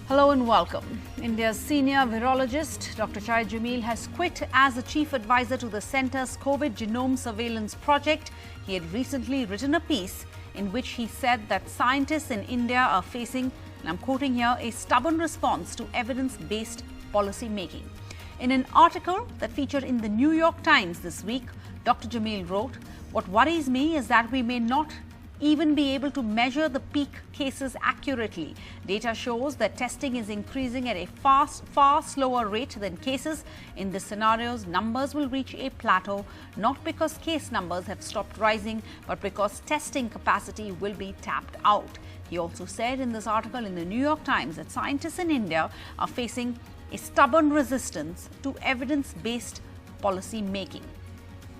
Hello and welcome. India's senior virologist, Dr. Shahid Jameel, has quit as the chief advisor to the centre's COVID genome surveillance project. He had recently written a piece in which he said that scientists in India are facing, and I'm quoting here, a stubborn response to evidence-based policy making. In an article that featured in the New York Times this week, Dr. Jameel wrote, "What worries me is that we may not even be able to measure the peak cases accurately. Data shows that testing is increasing at a far slower rate than cases. In this scenario, numbers will reach a plateau, not because case numbers have stopped rising, but because testing capacity will be tapped out." He also said in this article in the New York Times that scientists in India are facing a stubborn resistance to evidence-based policy making.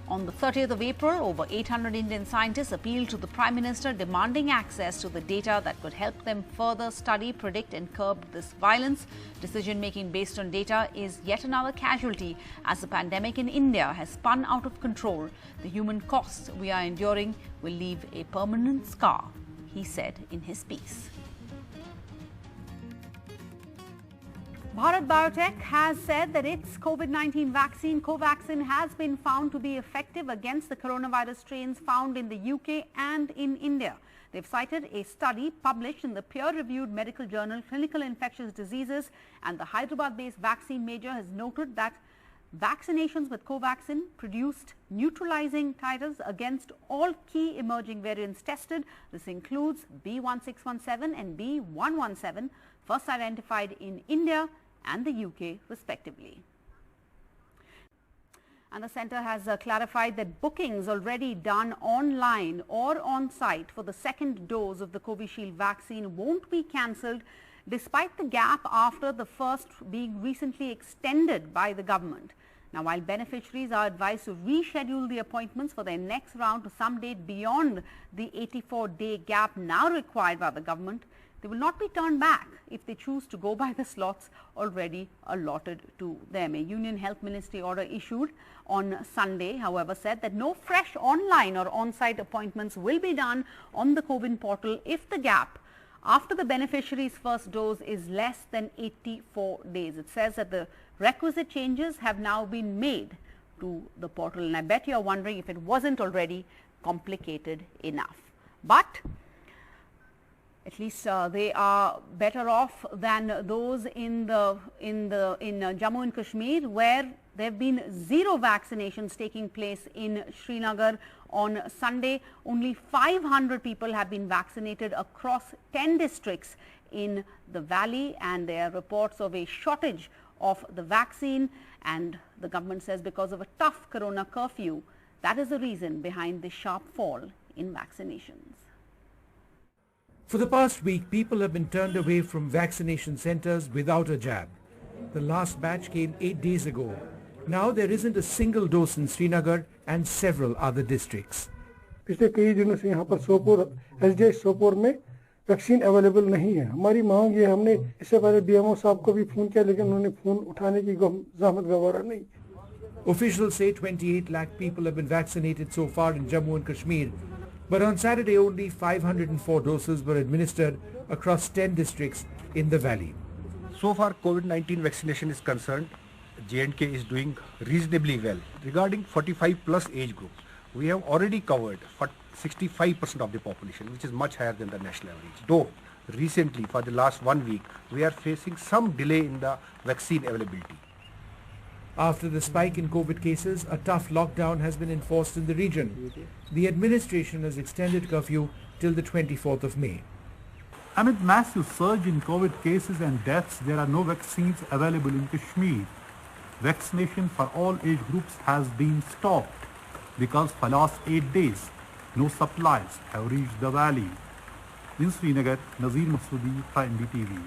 On the 30th of April, over 800 Indian scientists appealed to the Prime Minister demanding access to the data that could help them further study, predict and curb this violence. Decision-making based on data is yet another casualty as the pandemic in India has spun out of control. The human costs we are enduring will leave a permanent scar, he said in his piece. Bharat Biotech has said that its COVID-19 vaccine, Covaxin, has been found to be effective against the coronavirus strains found in the UK and in India. They've cited a study published in the peer-reviewed medical journal Clinical Infectious Diseases, and the Hyderabad-based vaccine major has noted that vaccinations with Covaxin produced neutralizing titers against all key emerging variants tested. This includes B1617 and B117, first identified in India and the UK respectively. And the centre has clarified that bookings already done online or on site for the second dose of the COVISHIELD vaccine won't be cancelled despite the gap after the first being recently extended by the government. Now, while beneficiaries are advised to reschedule the appointments for their next round to some date beyond the 84-day gap now required by the government, they will not be turned back if they choose to go by the slots already allotted to them. A Union Health Ministry order issued on Sunday, however, said that no fresh online or on-site appointments will be done on the CoWIN portal if the gap after the beneficiary's first dose is less than 84 days. It says that the requisite changes have now been made to the portal, and I bet you are wondering if it wasn't already complicated enough. But at least they are better off than those in Jammu and Kashmir, where there have been 0 vaccinations taking place in Srinagar on Sunday. Only 500 people have been vaccinated across 10 districts in the valley, and there are reports of a shortage of the vaccine, and the government says because of a tough corona curfew, that is the reason behind the sharp fall in vaccinations. For the past week, people have been turned away from vaccination centres without a jab. The last batch came 8 days ago. Now there isn't a single dose in Srinagar and several other districts. पिछले कई दिनों से यहाँ पर SDI Sopore में vaccine available नहीं है. हमारी मांग ये, हमने इससे पहले DMO साहब को भी फोन किया, लेकिन उन्होंने फोन उठाने की ज़हमत गवारा नहीं. Officials say 28 lakh people have been vaccinated so far in Jammu and Kashmir. But on Saturday, only 504 doses were administered across 10 districts in the valley. So far, COVID-19 vaccination is concerned, J&K is doing reasonably well. Regarding 45 plus age group, we have already covered 65% of the population, which is much higher than the national average. Though recently, for the last 1 week, we are facing some delay in the vaccine availability. After the spike in COVID cases, a tough lockdown has been enforced in the region. The administration has extended curfew till the 24th of May. Amid massive surge in COVID cases and deaths, there are no vaccines available in Kashmir. Vaccination for all age groups has been stopped because for last 8 days, no supplies have reached the valley. In Srinagar, Nazir Masoodi for NDTV.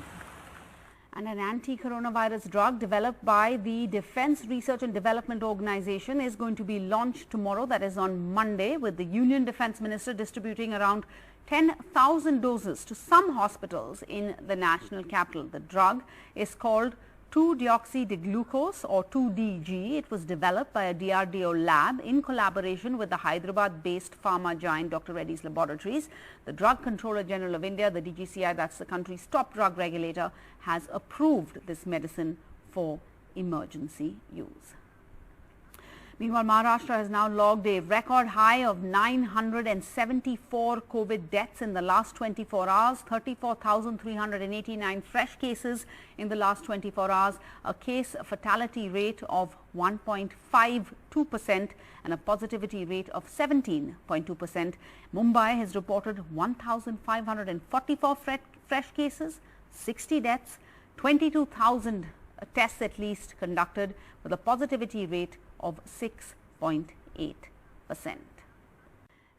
And an anti-coronavirus drug developed by the Defence Research and Development Organization is going to be launched tomorrow, that is on Monday, with the Union Defence Minister distributing around 10,000 doses to some hospitals in the national capital. The drug is called 2-deoxydiglucose or 2DG. It was developed by a DRDO lab in collaboration with the Hyderabad-based pharma giant Dr. Reddy's Laboratories. The Drug Controller General of India, the DGCI, that's the country's top drug regulator, has approved this medicine for emergency use. Meanwhile, Maharashtra has now logged a record high of 974 COVID deaths in the last 24 hours, 34,389 fresh cases in the last 24 hours, a case fatality rate of 1.52% and a positivity rate of 17.2%. Mumbai has reported 1,544 fresh cases, 60 deaths, 22,000 tests at least conducted with a positivity rate of 6.8%.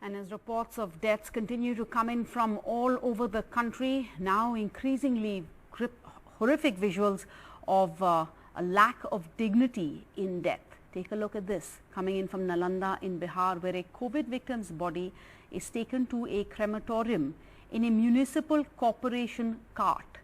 And as reports of deaths continue to come in from all over the country, now increasingly horrific visuals of a lack of dignity in death. Take a look at this coming in from Nalanda in Bihar, where a COVID victim's body is taken to a crematorium in a municipal corporation cart.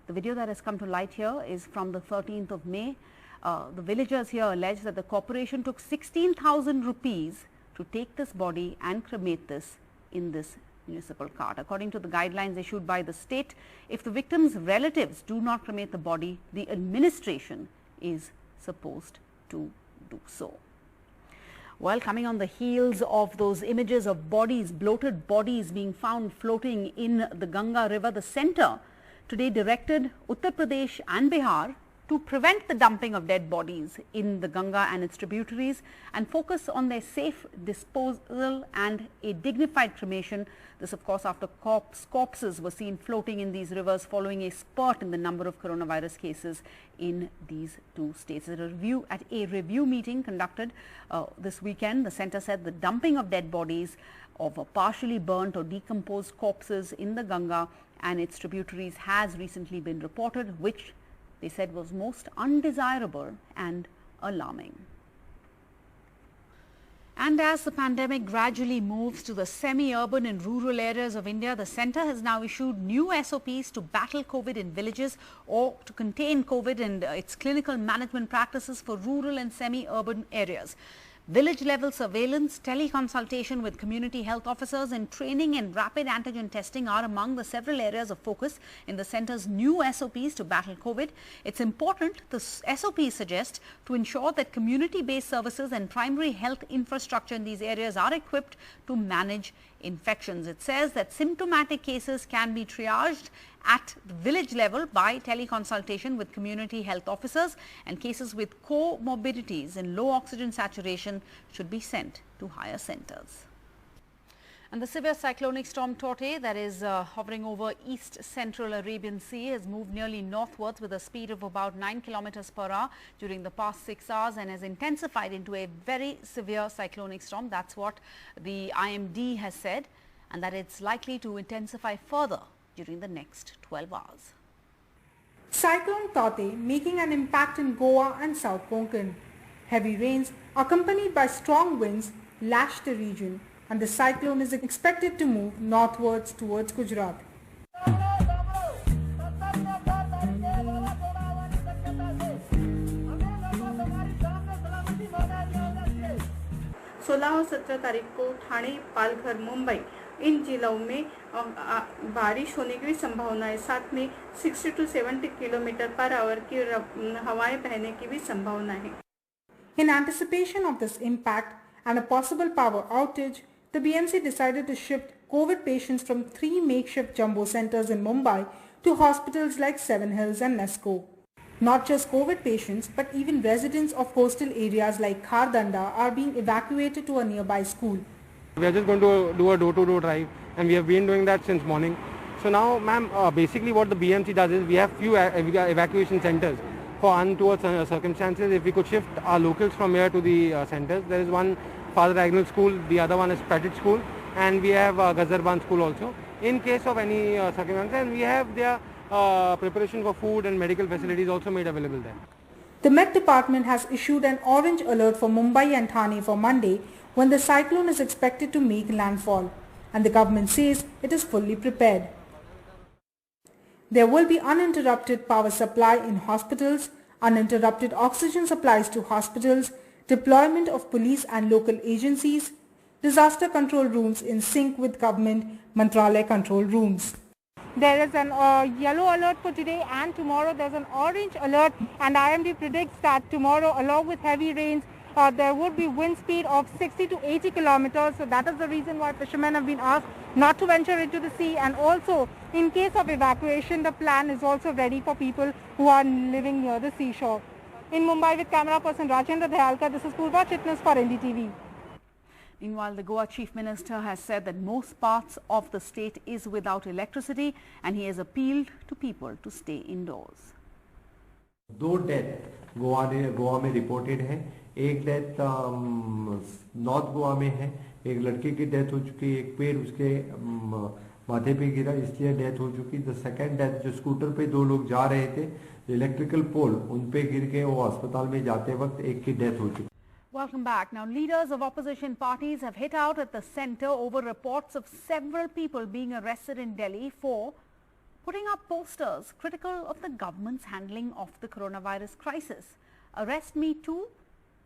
The video that has come to light here is from the 13th of May. The villagers here allege that the corporation took 16,000 rupees to take this body and cremate this in this municipal cart. According to the guidelines issued by the state, if the victim's relatives do not cremate the body, the administration is supposed to do so. Well, coming on the heels of those images of bodies, bloated bodies being found floating in the Ganga river, the centre today directed Uttar Pradesh and Bihar to prevent the dumping of dead bodies in the Ganga and its tributaries and focus on their safe disposal and a dignified cremation. This, of course, after corpses were seen floating in these rivers following a spurt in the number of coronavirus cases in these two states. At a review meeting conducted this weekend, the centre said the dumping of dead bodies of partially burnt or decomposed corpses in the Ganga and its tributaries has recently been reported, which they said was most undesirable and alarming. And as the pandemic gradually moves to the semi-urban and rural areas of India, the centre has now issued new SOPs to battle COVID in villages or to contain COVID and its clinical management practices for rural and semi-urban areas. Village-level surveillance, teleconsultation with community health officers and training and rapid antigen testing are among the several areas of focus in the centre's new SOPs to battle COVID. It's important, the SOPs suggest, to ensure that community-based services and primary health infrastructure in these areas are equipped to manage infections. It says that symptomatic cases can be triaged at the village level by teleconsultation with community health officers, and cases with comorbidities and low oxygen saturation should be sent to higher centres. And the severe cyclonic storm Tauktae that is hovering over east central Arabian Sea has moved nearly northwards with a speed of about 9 kilometers per hour during the past 6 hours and has intensified into a very severe cyclonic storm. That's what the IMD has said, and that it's likely to intensify further during the next 12 hours. Cyclone Tauktae making an impact in Goa and South Konkan. Heavy rains accompanied by strong winds lashed the region, and the cyclone is expected to move northwards towards Gujarat. 16 और 17 तारीख को ठाणे, पालघर, मुंबई इन जिलों में बारिश होने की भी संभावना है। साथ में 60 to 70 किलोमीटर पर आवर की हवाएं बहने की भी संभावना है। In anticipation of this impact and a possible power outage, the BMC decided to shift COVID patients from 3 makeshift jumbo centers in Mumbai to hospitals like Seven Hills and Nesco. Not just COVID patients, but even residents of coastal areas like Khardanda are being evacuated to a nearby school. We are just going to do a door-to-door drive, and we have been doing that since morning. So now, ma'am, basically what the BMC does is we have few evacuation centers for untoward circumstances. If we could shift our locals from here to the centers, there is one Father Agnel school, the other one is Petit school, and we have Gazarban school also. In case of any circumstances, and we have their preparation for food and medical facilities also made available there. The Met Department has issued an orange alert for Mumbai and Thane for Monday, when the cyclone is expected to make landfall, and the government says it is fully prepared. There will be uninterrupted power supply in hospitals, uninterrupted oxygen supplies to hospitals, deployment of police and local agencies, disaster control rooms in sync with government Mantralaya control rooms. There is an yellow alert for today and tomorrow. There's an orange alert, and IMD predicts that tomorrow, along with heavy rains, there would be wind speed of 60 to 80 kilometers. So that is the reason why fishermen have been asked not to venture into the sea. And also, in case of evacuation, the plan is also ready for people who are living near the seashore. In Mumbai with camera person RAJNATH, this is Purva Chitnas for NDTV. Meanwhile, the Goa Chief Minister has said that most parts of the state is without electricity, and he has appealed to people to stay indoors. 2 death Goa में reported है. एक death north Goa में है. एक लड़के की death हो चुकी है. एक पेड़ उसके माथे पे गिरा, इसलिए डेथ हो चुकी. द सेकंड डेथ जो स्कूटर पे 2 लोग जा रहे थे, इलेक्ट्रिकल पोल उन पे गिर के वो अस्पताल में जाते वक्त एक की डेथ हो चुकी. Welcome back. Now, leaders of opposition parties have hit out at the centre over reports of several people being arrested in Delhi for putting up posters critical of the government's handling of the coronavirus crisis. Arrest me too,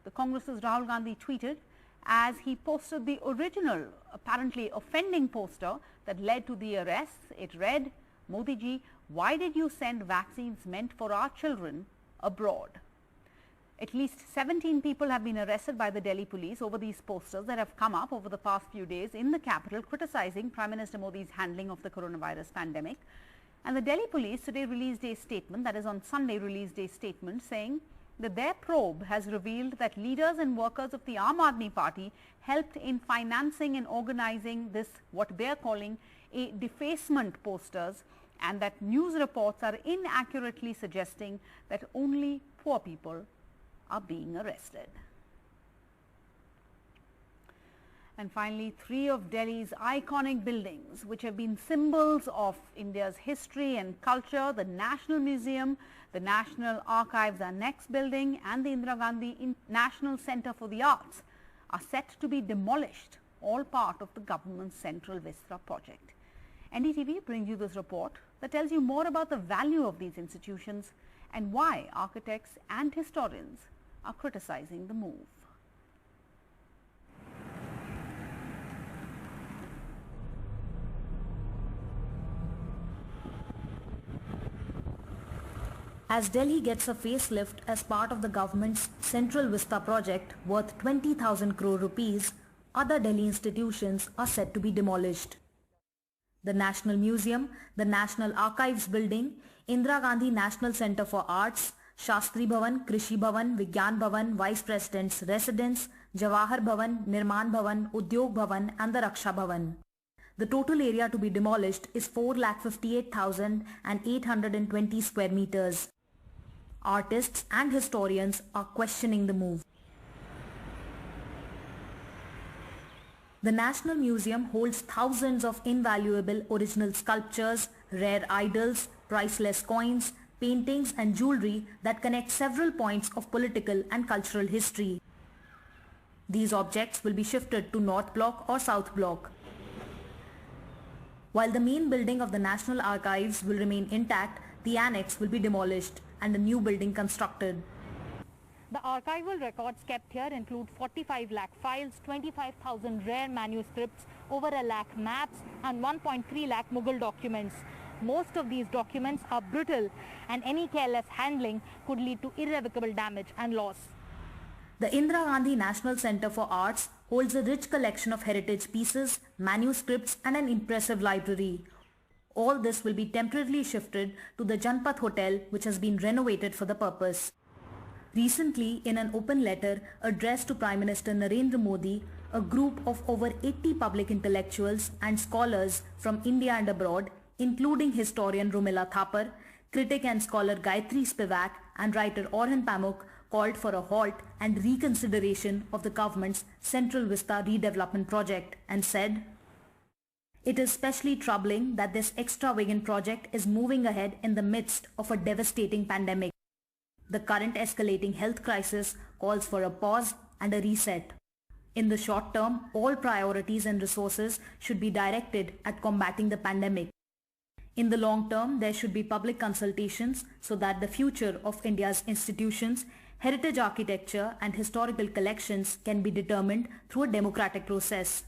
the Congress's Rahul Gandhi tweeted as he posted the original, apparently offending poster that led to the arrests. It read, "Modi ji, why did you send vaccines meant for our children abroad?" At least 17 people have been arrested by the Delhi police over these posters that have come up over the past few days in the capital criticizing Prime Minister Modi's handling of the coronavirus pandemic. And the Delhi police today released a statement, that is on Sunday released a statement saying that their probe has revealed that leaders and workers of the Aam Aadmi Party helped in financing and organizing this, what they are calling a defacement posters, and that news reports are inaccurately suggesting that only poor people are being arrested. And finally, 3 of Delhi's iconic buildings, which have been symbols of India's history and culture, the National Museum, the National Archives Annex Building and the Indira Gandhi National Centre for the Arts, are set to be demolished, all part of the government's Central Vista project. NDTV brings you this report that tells you more about the value of these institutions and why architects and historians are criticizing the move. As Delhi gets a facelift as part of the government's Central Vista project worth 20,000 crore rupees, other Delhi institutions are set to be demolished. The National Museum, the National Archives Building, Indira Gandhi National Centre for Arts, Shastri Bhavan, Krishi Bhavan, Vigyan Bhavan, Vice President's Residence, Jawahar Bhavan, Nirman Bhavan, Udyog Bhavan and the Raksha Bhavan. The total area to be demolished is 4,58,820 square meters. Artists and historians are questioning the move. The National Museum holds thousands of invaluable original sculptures, rare idols, priceless coins, paintings and jewelry that connect several points of political and cultural history. These objects will be shifted to North Block or South Block. While the main building of the National Archives will remain intact, the annex will be demolished and a new building constructed. The archival records kept here include 45 lakh files, 25,000 rare manuscripts, over a lakh maps and 1.3 lakh Mughal documents. Most of these documents are brittle and any careless handling could lead to irrevocable damage and loss. The Indira Gandhi National Centre for Arts holds a rich collection of heritage pieces, manuscripts and an impressive library. All this will be temporarily shifted to the Janpath Hotel, which has been renovated for the purpose. Recently, in an open letter addressed to Prime Minister Narendra Modi, a group of over 80 public intellectuals and scholars from India and abroad, including historian Rumila Thapar, critic and scholar Gayatri Spivak and writer Orhan Pamuk, called for a halt and reconsideration of the government's Central Vista redevelopment project and said, "It is especially troubling that this extravagant project is moving ahead in the midst of a devastating pandemic. The current escalating health crisis calls for a pause and a reset. In the short term, all priorities and resources should be directed at combating the pandemic. In the long term, there should be public consultations so that the future of India's institutions, heritage architecture and historical collections can be determined through a democratic process.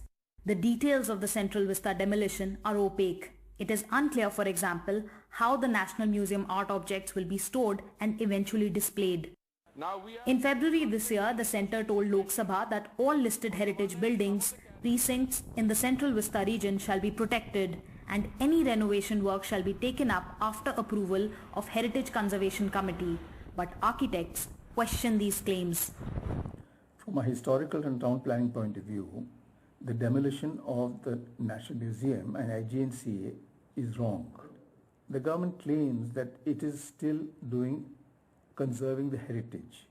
The details of the Central Vista demolition are opaque. It is unclear, for example, how the National Museum art objects will be stored and eventually displayed. In February this year, the centre told Lok Sabha that all listed heritage buildings, precincts in the Central Vista region shall be protected and any renovation work shall be taken up after approval of Heritage Conservation Committee. But architects question these claims. From a historical and town planning point of view, the demolition of the National Museum and IGNCA is wrong. The government claims that it is still conserving the heritage.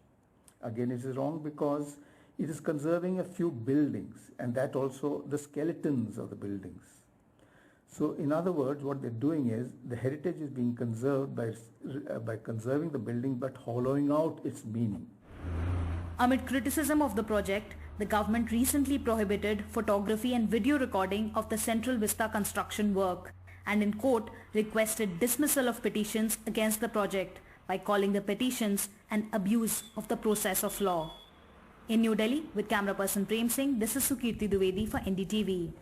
Again, it is wrong because it is conserving a few buildings and that also the skeletons of the buildings. So in other words, what they're doing is the heritage is being conserved by conserving the building but hollowing out its meaning. Amid criticism of the project, the government recently prohibited photography and video recording of the Central Vista construction work and in court requested dismissal of petitions against the project by calling the petitions an abuse of the process of law. In New Delhi, with camera person Prem Singh, this is Sukirti Dwivedi for NDTV.